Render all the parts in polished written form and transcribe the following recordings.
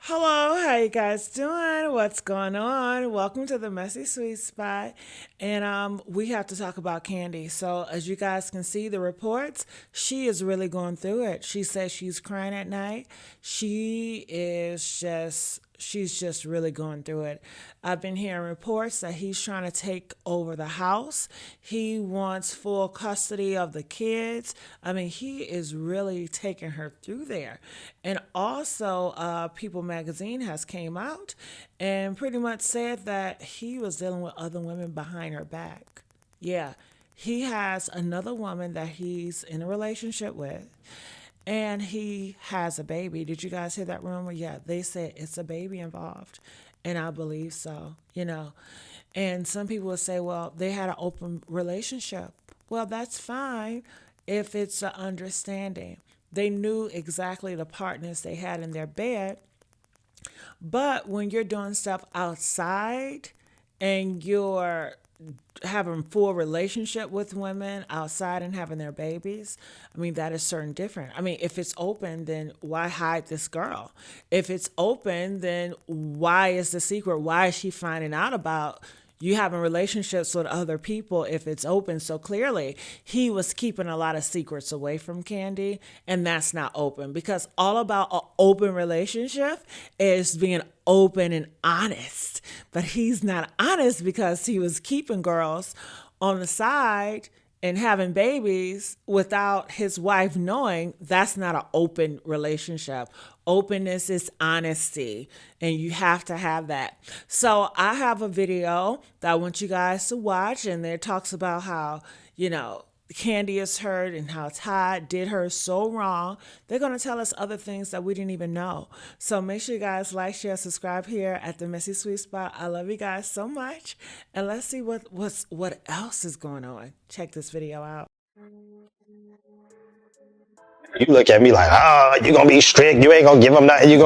Hello, how you guys doing? What's going on? Welcome to the Messy Sweet Spot. And we have to talk about Kandi. So as you guys can see the reports, she is really going through it. She says she's crying at night. She's just really going through it. I've been hearing reports that he's trying to take over the house. He wants full custody of the kids. I mean, he is really taking her through there. And also, People Magazine has came out and pretty much said that he was dealing with other women behind her back. Yeah, he has another woman that he's in a relationship with, and he has a baby. Did you guys hear that rumor? Yeah, they said it's a baby involved. And I believe so. And some people will say, well, they had an open relationship. Well, that's fine if it's an understanding. They knew exactly the partners they had in their bed. But when you're doing stuff outside and you're having full relationship with women outside and having their babies, I mean, that is certain different. I mean, if it's open, then why hide this girl? If it's open, then why is the secret? Why is she finding out about you having relationships with other people if it's open? So clearly he was keeping a lot of secrets away from Kandi, and that's not open, because all about an open relationship is being open and honest. But he's not honest because he was keeping girls on the side and having babies without his wife knowing. That's not an open relationship. Openness is honesty, and you have to have that. So I have a video that I want you guys to watch, and it talks about how, Kandi is hurt and how Todd did her so wrong. They're going to tell us other things that we didn't even know. So make sure you guys like, share, subscribe here at the Messy Sweet Spot. I love you guys so much. And let's see what else is going on. Check this video out. You look at me like, you're going to be strict. You ain't going to give them nothing.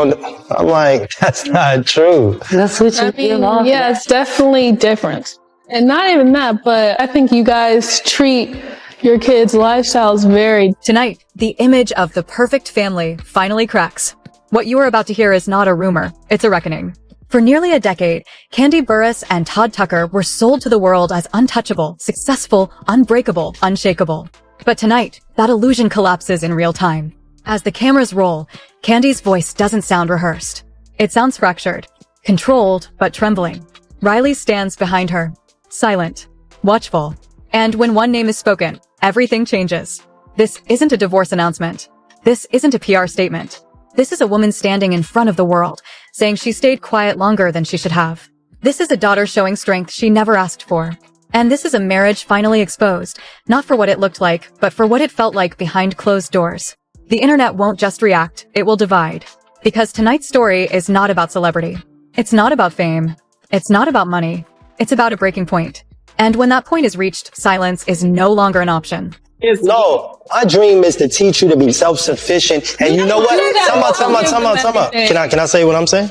I'm like, that's not true. That's what you feel off. Yeah, it's definitely different. And not even that, but I think you guys treat your kids' lifestyles very. Tonight, the image of the perfect family finally cracks. What you are about to hear is not a rumor, it's a reckoning. For nearly a decade, Kandi Burruss and Todd Tucker were sold to the world as untouchable, successful, unbreakable, unshakable. But tonight, that illusion collapses in real time. As the cameras roll, Kandi's voice doesn't sound rehearsed. It sounds fractured, controlled, but trembling. Riley stands behind her, silent, watchful. And when one name is spoken, everything changes. This isn't a divorce announcement. This isn't a PR statement. This is a woman standing in front of the world, saying she stayed quiet longer than she should have. This is a daughter showing strength she never asked for. And this is a marriage finally exposed, not for what it looked like, but for what it felt like behind closed doors. The internet won't just react, it will divide. Because tonight's story is not about celebrity. It's not about fame. It's not about money. It's about a breaking point. And when that point is reached, silence is no longer an option. No, my dream is to teach you to be self-sufficient. And you know what? Time out. Can I say what I'm saying?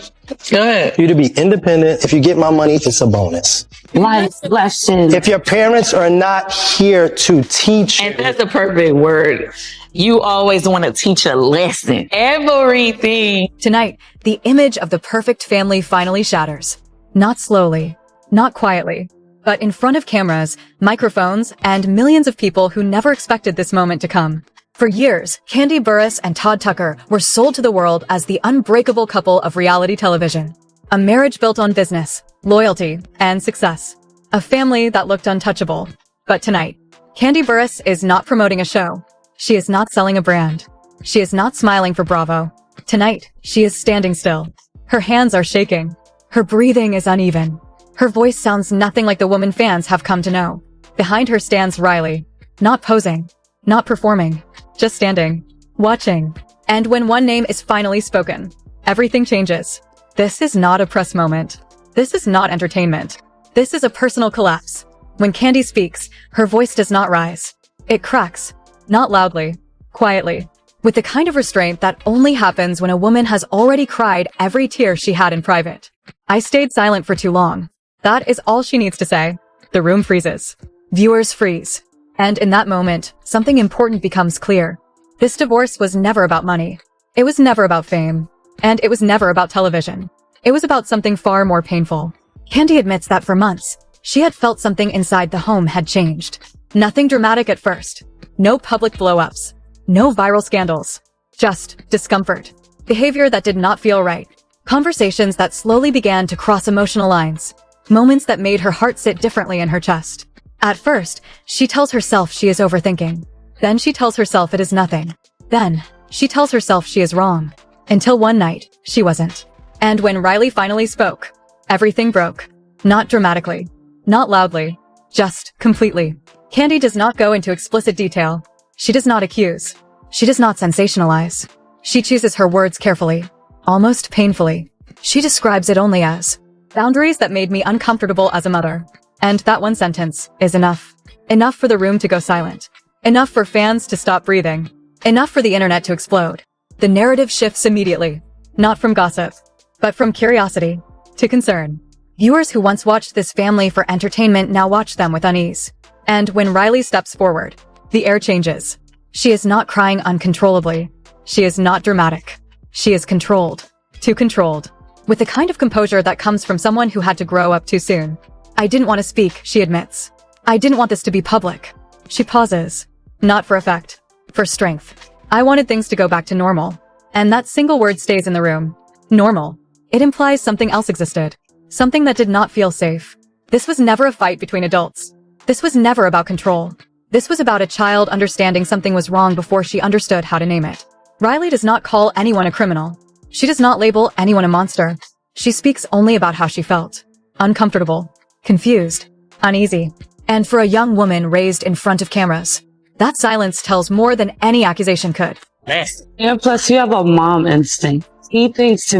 Go ahead. You to be independent. If you get my money, it's a bonus. Life lesson. If your parents are not here to teach you. And that's a perfect word. You always want to teach a lesson. Everything. Tonight, the image of the perfect family finally shatters. Not slowly, not quietly, but in front of cameras, microphones, and millions of people who never expected this moment to come. For years, Kandi Burruss and Todd Tucker were sold to the world as the unbreakable couple of reality television. A marriage built on business, loyalty, and success. A family that looked untouchable. But tonight, Kandi Burruss is not promoting a show. She is not selling a brand. She is not smiling for Bravo. Tonight, she is standing still. Her hands are shaking. Her breathing is uneven. Her voice sounds nothing like the woman fans have come to know. Behind her stands Riley. Not posing. Not performing. Just standing. Watching. And when one name is finally spoken, everything changes. This is not a press moment. This is not entertainment. This is a personal collapse. When Kandi speaks, her voice does not rise. It cracks. Not loudly. Quietly. With the kind of restraint that only happens when a woman has already cried every tear she had in private. I stayed silent for too long. That is all she needs to say. The room freezes. Viewers freeze. And in that moment, something important becomes clear. This divorce was never about money. It was never about fame. And it was never about television. It was about something far more painful. Kandi admits that for months, she had felt something inside the home had changed. Nothing dramatic at first. No public blow-ups. No viral scandals. Just discomfort. Behavior that did not feel right. Conversations that slowly began to cross emotional lines. Moments that made her heart sit differently in her chest. At first, she tells herself she is overthinking. Then she tells herself it is nothing. Then, she tells herself she is wrong. Until one night, she wasn't. And when Riley finally spoke, everything broke. Not dramatically. Not loudly. Just completely. Kandi does not go into explicit detail. She does not accuse. She does not sensationalize. She chooses her words carefully. Almost painfully. She describes it only as boundaries that made me uncomfortable as a mother. And that one sentence is enough. Enough for the room to go silent. Enough for fans to stop breathing. Enough for the internet to explode. The narrative shifts immediately. Not from gossip, but from curiosity to concern. Viewers who once watched this family for entertainment now watch them with unease. And when Riley steps forward, the air changes. She is not crying uncontrollably. She is not dramatic. She is controlled. Too controlled. With the kind of composure that comes from someone who had to grow up too soon. I didn't want to speak, she admits. I didn't want this to be public. She pauses. Not for effect. For strength. I wanted things to go back to normal. And that single word stays in the room. Normal. It implies something else existed. Something that did not feel safe. This was never a fight between adults. This was never about control. This was about a child understanding something was wrong before she understood how to name it. Riley does not call anyone a criminal. She does not label anyone a monster. She speaks only about how she felt. Uncomfortable. Confused. Uneasy. And for a young woman raised in front of cameras, that silence tells more than any accusation could. Yeah, plus you have a mom instinct. He thinks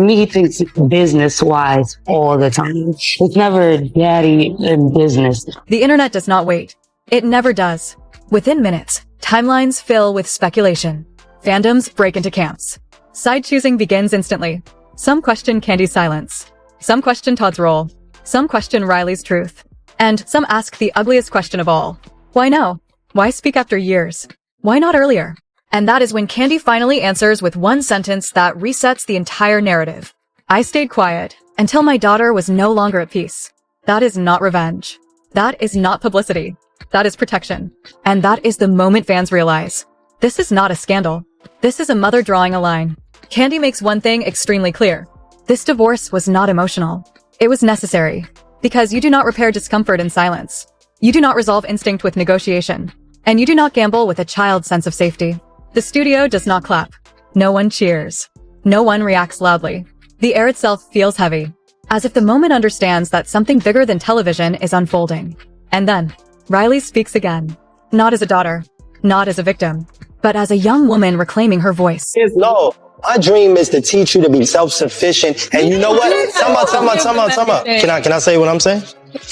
business-wise all the time. It's never daddy in business. The internet does not wait. It never does. Within minutes, timelines fill with speculation. Fandoms break into camps. Side choosing begins instantly. Some question Kandi's silence. Some question Todd's role. Some question Riley's truth. And some ask the ugliest question of all. Why no? Why speak after years? Why not earlier? And that is when Kandi finally answers with one sentence that resets the entire narrative. I stayed quiet until my daughter was no longer at peace. That is not revenge. That is not publicity. That is protection. And that is the moment fans realize. This is not a scandal. This is a mother drawing a line. Kandi makes one thing extremely clear. This divorce was not emotional. It was necessary. Because you do not repair discomfort in silence. You do not resolve instinct with negotiation. And you do not gamble with a child's sense of safety. The studio does not clap. No one cheers. No one reacts loudly. The air itself feels heavy. As if the moment understands that something bigger than television is unfolding. And then, Riley speaks again. Not as a daughter. Not as a victim. But as a young woman reclaiming her voice. No, my dream is to teach you to be self-sufficient. And you know what? Time out. Can I say what I'm saying?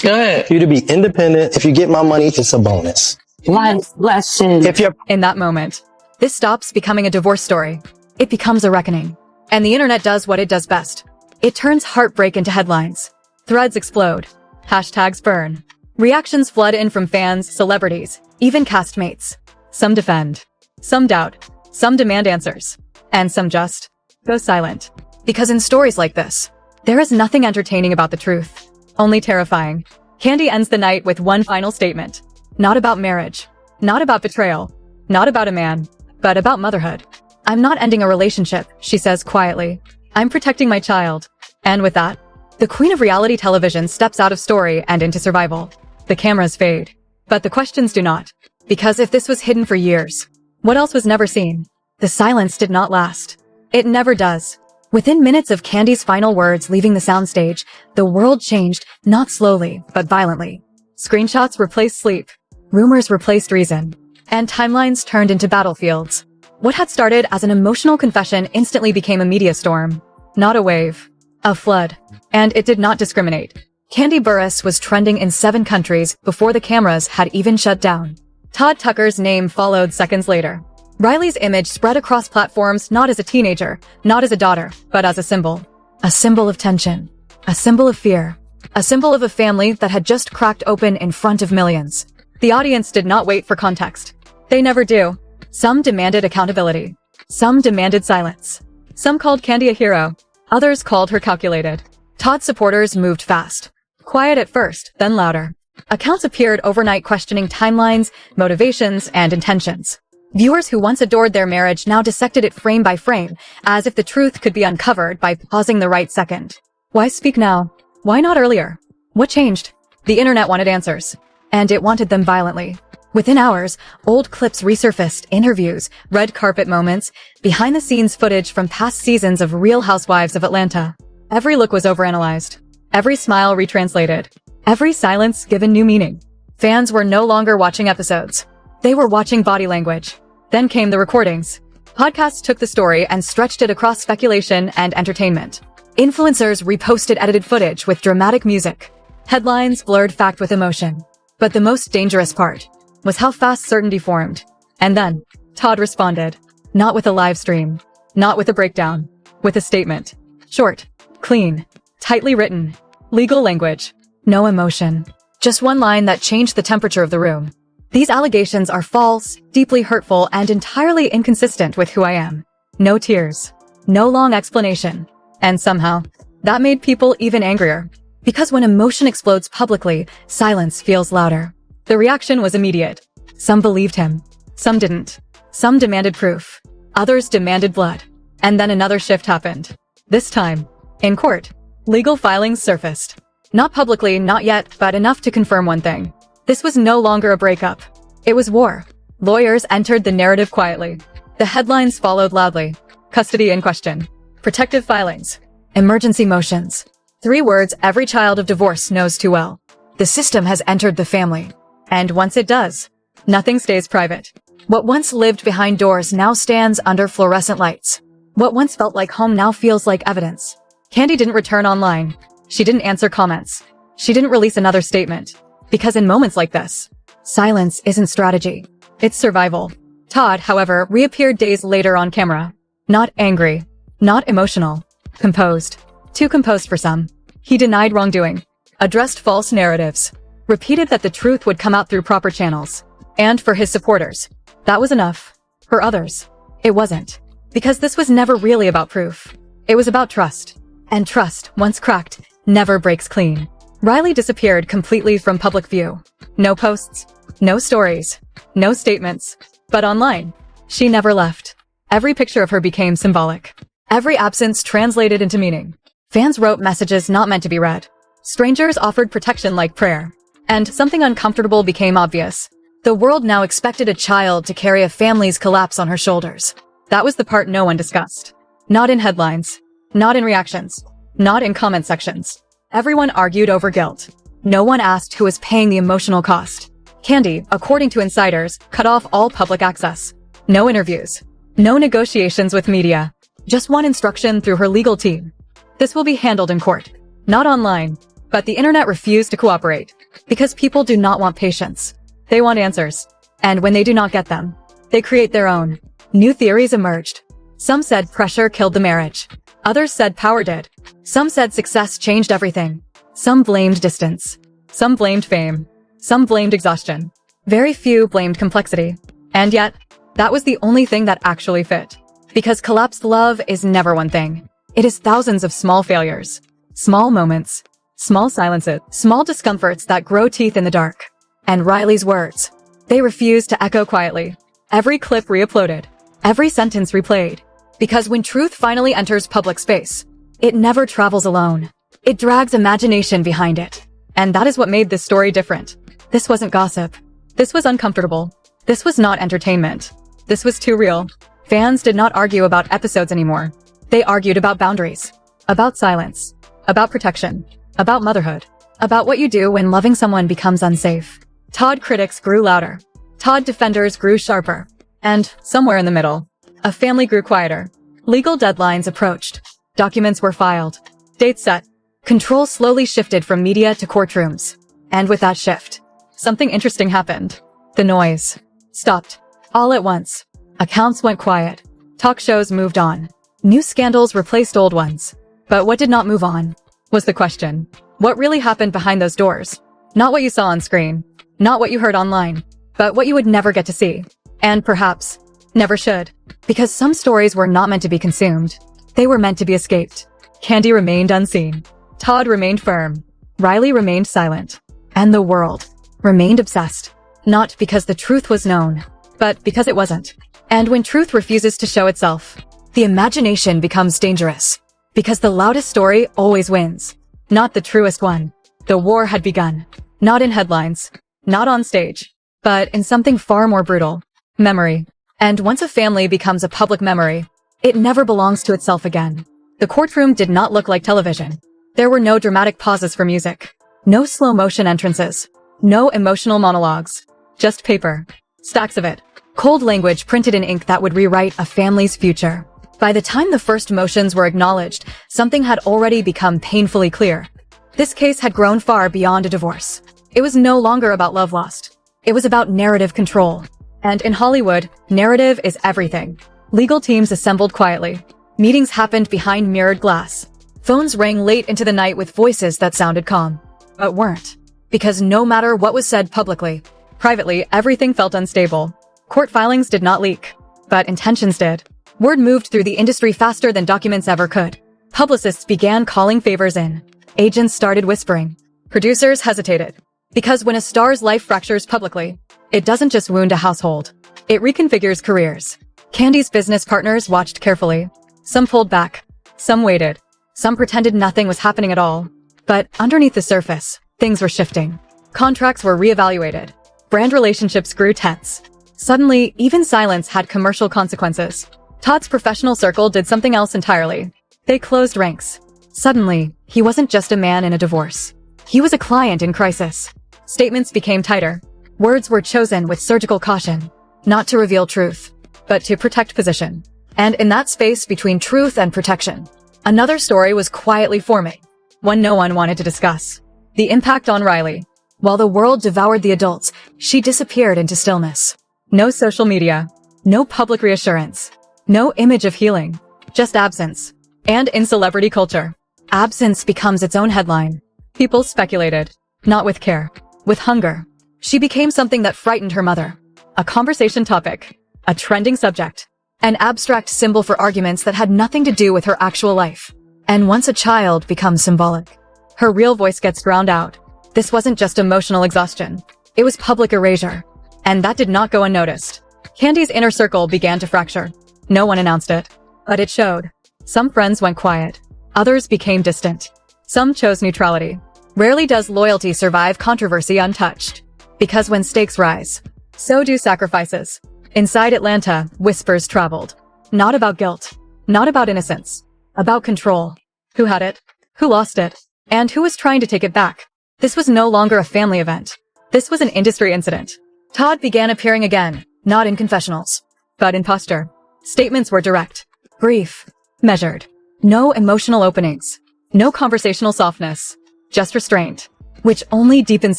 Go ahead. For you to be independent. If you get my money, it's a bonus. Life lesson. If you're In that moment, this stops becoming a divorce story. It becomes a reckoning. And the internet does what it does best. It turns heartbreak into headlines. Threads explode. Hashtags burn. Reactions flood in from fans, celebrities, even castmates. Some defend. Some doubt. Some demand answers. And some just go silent. Because in stories like this, there is nothing entertaining about the truth. Only terrifying. Kandi ends the night with one final statement. Not about marriage. Not about betrayal. Not about a man. But about motherhood. I'm not ending a relationship, she says quietly. I'm protecting my child. And with that, the queen of reality television steps out of story and into survival. The cameras fade. But the questions do not. Because if this was hidden for years, what else was never seen? The silence did not last. It never does. Within minutes of Kandi's final words leaving the soundstage, the world changed, not slowly, but violently. Screenshots replaced sleep. Rumors replaced reason. And timelines turned into battlefields. What had started as an emotional confession instantly became a media storm. Not a wave. A flood. And it did not discriminate. Kandi Burruss was trending in 7 countries before the cameras had even shut down. Todd Tucker's name followed seconds later. Riley's image spread across platforms not as a teenager, not as a daughter, but as a symbol. A symbol of tension. A symbol of fear. A symbol of a family that had just cracked open in front of millions. The audience did not wait for context. They never do. Some demanded accountability. Some demanded silence. Some called Kandi a hero. Others called her calculated. Todd's supporters moved fast. Quiet at first, then louder. Accounts appeared overnight questioning timelines, motivations, and intentions. Viewers who once adored their marriage now dissected it frame by frame, as if the truth could be uncovered by pausing the right second. Why speak now? Why not earlier? What changed? The internet wanted answers. And it wanted them violently. Within hours, old clips resurfaced, interviews, red carpet moments, behind-the-scenes footage from past seasons of Real Housewives of Atlanta. Every look was overanalyzed. Every smile retranslated. Every silence given new meaning. Fans were no longer watching episodes. They were watching body language. Then came the recordings. Podcasts took the story and stretched it across speculation and entertainment. Influencers reposted edited footage with dramatic music. Headlines blurred fact with emotion. But the most dangerous part was how fast certainty formed. And then, Todd responded. Not with a live stream. Not with a breakdown. With a statement. Short. Clean. Tightly written. Legal language. No emotion. Just one line that changed the temperature of the room. These allegations are false, deeply hurtful, and entirely inconsistent with who I am. No tears. No long explanation. And somehow, that made people even angrier. Because when emotion explodes publicly, silence feels louder. The reaction was immediate. Some believed him. Some didn't. Some demanded proof. Others demanded blood. And then another shift happened. This time, in court, legal filings surfaced. Not publicly, not yet, but enough to confirm one thing. This was no longer a breakup. It was war. Lawyers entered the narrative quietly. The headlines followed loudly. Custody in question. Protective filings. Emergency motions. 3 words every child of divorce knows too well. The system has entered the family. And once it does, nothing stays private. What once lived behind doors now stands under fluorescent lights. What once felt like home now feels like evidence. Kandi didn't return online. She didn't answer comments. She didn't release another statement. Because in moments like this, silence isn't strategy. It's survival. Todd, however, reappeared days later on camera. Not angry. Not emotional. Composed. Too composed for some. He denied wrongdoing. Addressed false narratives. Repeated that the truth would come out through proper channels. And for his supporters, that was enough. For others, it wasn't. Because this was never really about proof. It was about trust. And trust, once cracked, never breaks clean. Riley disappeared completely from public view. No posts, no stories, no statements. But online, she never left. Every picture of her became symbolic. Every absence translated into meaning. Fans wrote messages not meant to be read. Strangers offered protection like prayer. And something uncomfortable became obvious. The world now expected a child to carry a family's collapse on her shoulders. That was the part no one discussed. Not in headlines. Not in reactions. Not in comment sections. Everyone argued over guilt. No one asked who was paying the emotional cost. Kandi, according to insiders, cut off all public access. No interviews. No negotiations with media. Just one instruction through her legal team. This will be handled in court. Not online. But the internet refused to cooperate. Because people do not want patience. They want answers. And when they do not get them, they create their own. New theories emerged. Some said pressure killed the marriage. Others said power did. Some said success changed everything. Some blamed distance. Some blamed fame. Some blamed exhaustion. Very few blamed complexity. And yet, that was the only thing that actually fit. Because collapsed love is never one thing. It is thousands of small failures. Small moments. Small silences. Small discomforts that grow teeth in the dark. And Riley's words. They refused to echo quietly. Every clip re-uploaded. Every sentence replayed. Because when truth finally enters public space, it never travels alone. It drags imagination behind it. And that is what made this story different. This wasn't gossip. This was uncomfortable. This was not entertainment. This was too real. Fans did not argue about episodes anymore. They argued about boundaries. About silence. About protection. About motherhood. About what you do when loving someone becomes unsafe. Todd critics grew louder. Todd defenders grew sharper. And, somewhere in the middle, a family grew quieter. Legal deadlines approached. Documents were filed. Dates set. Control slowly shifted from media to courtrooms. And with that shift, something interesting happened. The noise stopped. All at once. Accounts went quiet. Talk shows moved on. New scandals replaced old ones. But what did not move on was the question. What really happened behind those doors? Not what you saw on screen. Not what you heard online. But what you would never get to see. And perhaps, never should. Because some stories were not meant to be consumed. They were meant to be escaped. Kandi remained unseen. Todd remained firm. Riley remained silent. And the world remained obsessed. Not because the truth was known, but because it wasn't. And when truth refuses to show itself, the imagination becomes dangerous. Because the loudest story always wins. Not the truest one. The war had begun. Not in headlines. Not on stage. But in something far more brutal. Memory. And once a family becomes a public memory, it never belongs to itself again. The courtroom did not look like television. There were no dramatic pauses for music. No slow motion entrances. No emotional monologues. Just paper. Stacks of it. Cold language printed in ink that would rewrite a family's future. By the time the first motions were acknowledged, something had already become painfully clear. This case had grown far beyond a divorce. It was no longer about love lost. It was about narrative control. And in Hollywood, narrative is everything. Legal teams assembled quietly. Meetings happened behind mirrored glass. Phones rang late into the night with voices that sounded calm, but weren't. Because no matter what was said publicly, privately, everything felt unstable. Court filings did not leak, but intentions did. Word moved through the industry faster than documents ever could. Publicists began calling favors in. Agents started whispering. Producers hesitated. Because when a star's life fractures publicly, it doesn't just wound a household. It reconfigures careers. Kandi's business partners watched carefully. Some pulled back. Some waited. Some pretended nothing was happening at all. But underneath the surface, things were shifting. Contracts were reevaluated. Brand relationships grew tense. Suddenly, even silence had commercial consequences. Todd's professional circle did something else entirely. They closed ranks. Suddenly, he wasn't just a man in a divorce. He was a client in crisis. Statements became tighter. Words were chosen with surgical caution. Not to reveal truth, but to protect position. And in that space between truth and protection, another story was quietly forming. One no one wanted to discuss. The impact on Riley. While the world devoured the adults, she disappeared into stillness. No social media. No public reassurance. No image of healing. Just absence. And in celebrity culture, absence becomes its own headline. People speculated. Not with care. With hunger. She became something that frightened her mother. A conversation topic. A trending subject. An abstract symbol for arguments that had nothing to do with her actual life. And once a child becomes symbolic, her real voice gets drowned out. This wasn't just emotional exhaustion. It was public erasure. And that did not go unnoticed. Kandi's inner circle began to fracture. No one announced it, but it showed. Some friends went quiet. Others became distant. Some chose neutrality. Rarely does loyalty survive controversy untouched. Because when stakes rise, so do sacrifices. Inside Atlanta, whispers traveled. Not about guilt. Not about innocence. About control. Who had it? Who lost it? And who was trying to take it back? This was no longer a family event. This was an industry incident. Todd began appearing again, not in confessionals, but in posture. Statements were direct, brief, measured. No emotional openings. No conversational softness. Just restraint, which only deepens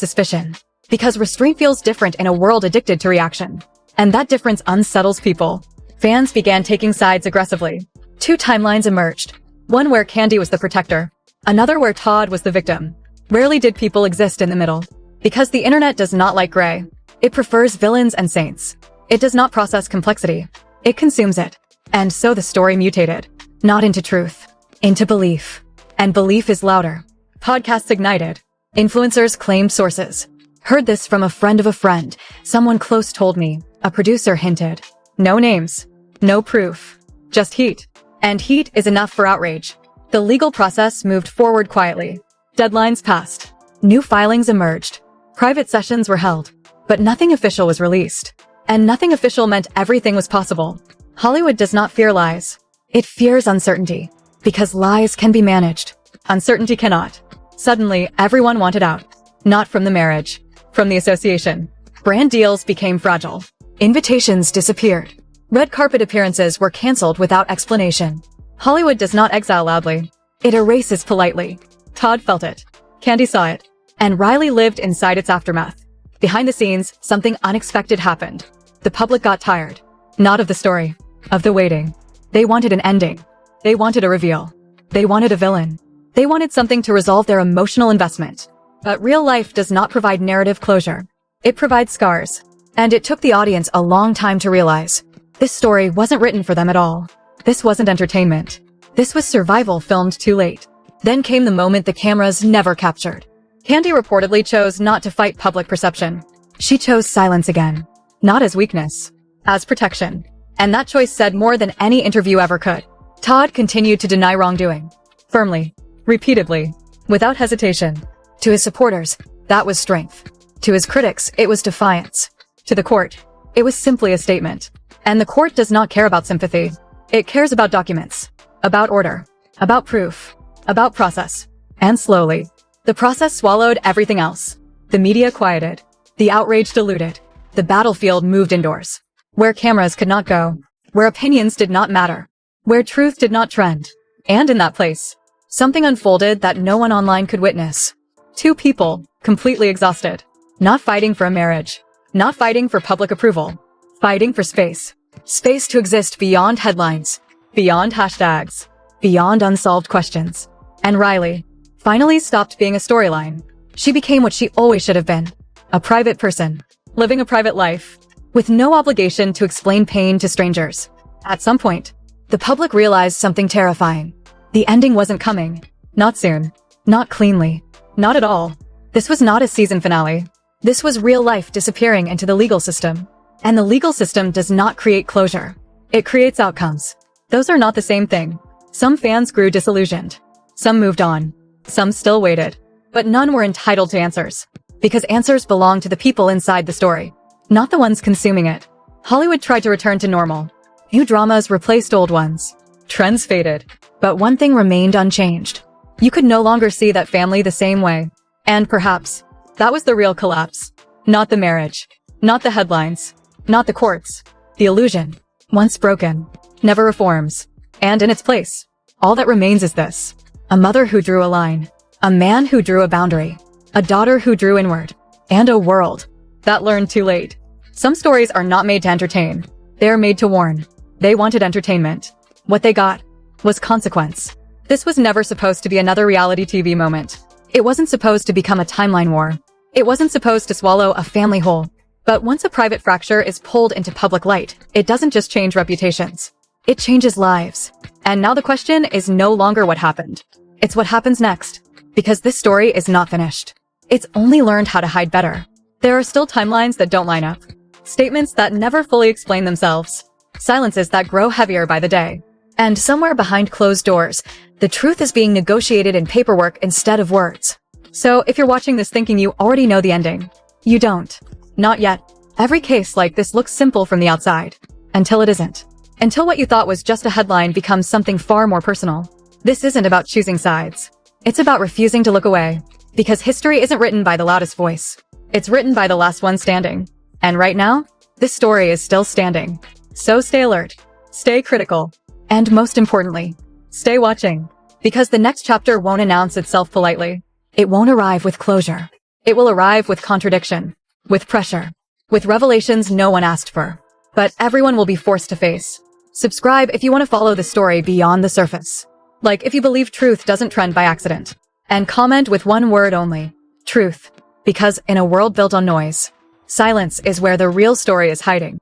suspicion. Because restraint feels different in a world addicted to reaction. And that difference unsettles people. Fans began taking sides aggressively. Two timelines emerged. One where Kandi was the protector. Another where Todd was the victim. Rarely did people exist in the middle. Because the internet does not like gray. It prefers villains and saints. It does not process complexity. It consumes it. And so the story mutated. Not into truth. Into belief. And belief is louder. Podcasts ignited. Influencers claimed sources. Heard this from a friend of a friend. Someone close told me. A producer hinted. No names. No proof. Just heat. And heat is enough for outrage. The legal process moved forward quietly. Deadlines passed. New filings emerged. Private sessions were held. But nothing official was released. And nothing official meant everything was possible. Hollywood does not fear lies. It fears uncertainty. Because lies can be managed. Uncertainty cannot. Suddenly, everyone wanted out. Not from the marriage. From the association. Brand deals became fragile. Invitations disappeared. Red carpet appearances were canceled without explanation. Hollywood does not exile loudly. It erases politely. Todd felt it. Kandi saw it. And Riley lived inside its aftermath. Behind the scenes, something unexpected happened. The public got tired. Not of the story. Of the waiting. They wanted an ending. They wanted a reveal. They wanted a villain. They wanted something to resolve their emotional investment. But real life does not provide narrative closure. It provides scars. And it took the audience a long time to realize. This story wasn't written for them at all. This wasn't entertainment. This was survival filmed too late. Then came the moment the cameras never captured. Kandi reportedly chose not to fight public perception. She chose silence again. Not as weakness, as protection. And that choice said more than any interview ever could. Todd continued to deny wrongdoing. Firmly. Repeatedly. Without hesitation. To his supporters, that was strength. To his critics, it was defiance. To the court, it was simply a statement. And the court does not care about sympathy. It cares about documents. About order. About proof. About process. And slowly, the process swallowed everything else. The media quieted. The outrage diluted. The battlefield moved indoors. Where cameras could not go. Where opinions did not matter. Where truth did not trend. And in that place, something unfolded that no one online could witness. Two people, completely exhausted. Not fighting for a marriage. Not fighting for public approval. Fighting for space. Space to exist beyond headlines. Beyond hashtags. Beyond unsolved questions. And Riley finally stopped being a storyline. She became what she always should have been. A private person. Living a private life. With no obligation to explain pain to strangers. At some point, the public realized something terrifying. The ending wasn't coming. Not soon. Not cleanly. Not at all. This was not a season finale. This was real life disappearing into the legal system. And the legal system does not create closure. It creates outcomes. Those are not the same thing. Some fans grew disillusioned. Some moved on. Some still waited. But none were entitled to answers. Because answers belong to the people inside the story. Not the ones consuming it. Hollywood tried to return to normal. New dramas replaced old ones. Trends faded. But one thing remained unchanged. You could no longer see that family the same way. And perhaps, that was the real collapse. Not the marriage. Not the headlines. Not the courts. The illusion. Once broken. Never reforms. And in its place, all that remains is this. A mother who drew a line. A man who drew a boundary. A daughter who drew inward. And a world that learned too late. Some stories are not made to entertain. They are made to warn. They wanted entertainment. What they got was consequence. This was never supposed to be another reality TV moment. It wasn't supposed to become a timeline war. It wasn't supposed to swallow a family whole. But once a private fracture is pulled into public light, it doesn't just change reputations. It changes lives. And now the question is no longer what happened. It's what happens next. Because this story is not finished. It's only learned how to hide better. There are still timelines that don't line up. Statements that never fully explain themselves. Silences that grow heavier by the day. And somewhere behind closed doors, the truth is being negotiated in paperwork instead of words. So if you're watching this thinking you already know the ending, you don't. Not yet. Every case like this looks simple from the outside. Until it isn't. Until what you thought was just a headline becomes something far more personal. This isn't about choosing sides. It's about refusing to look away. Because history isn't written by the loudest voice. It's written by the last one standing. And right now, this story is still standing. So stay alert. Stay critical. And most importantly, stay watching. Because the next chapter won't announce itself politely. It won't arrive with closure. It will arrive with contradiction. With pressure. With revelations no one asked for. But everyone will be forced to face. Subscribe if you want to follow the story beyond the surface. Like if you believe truth doesn't trend by accident. And comment with one word only. Truth. Because in a world built on noise, silence is where the real story is hiding.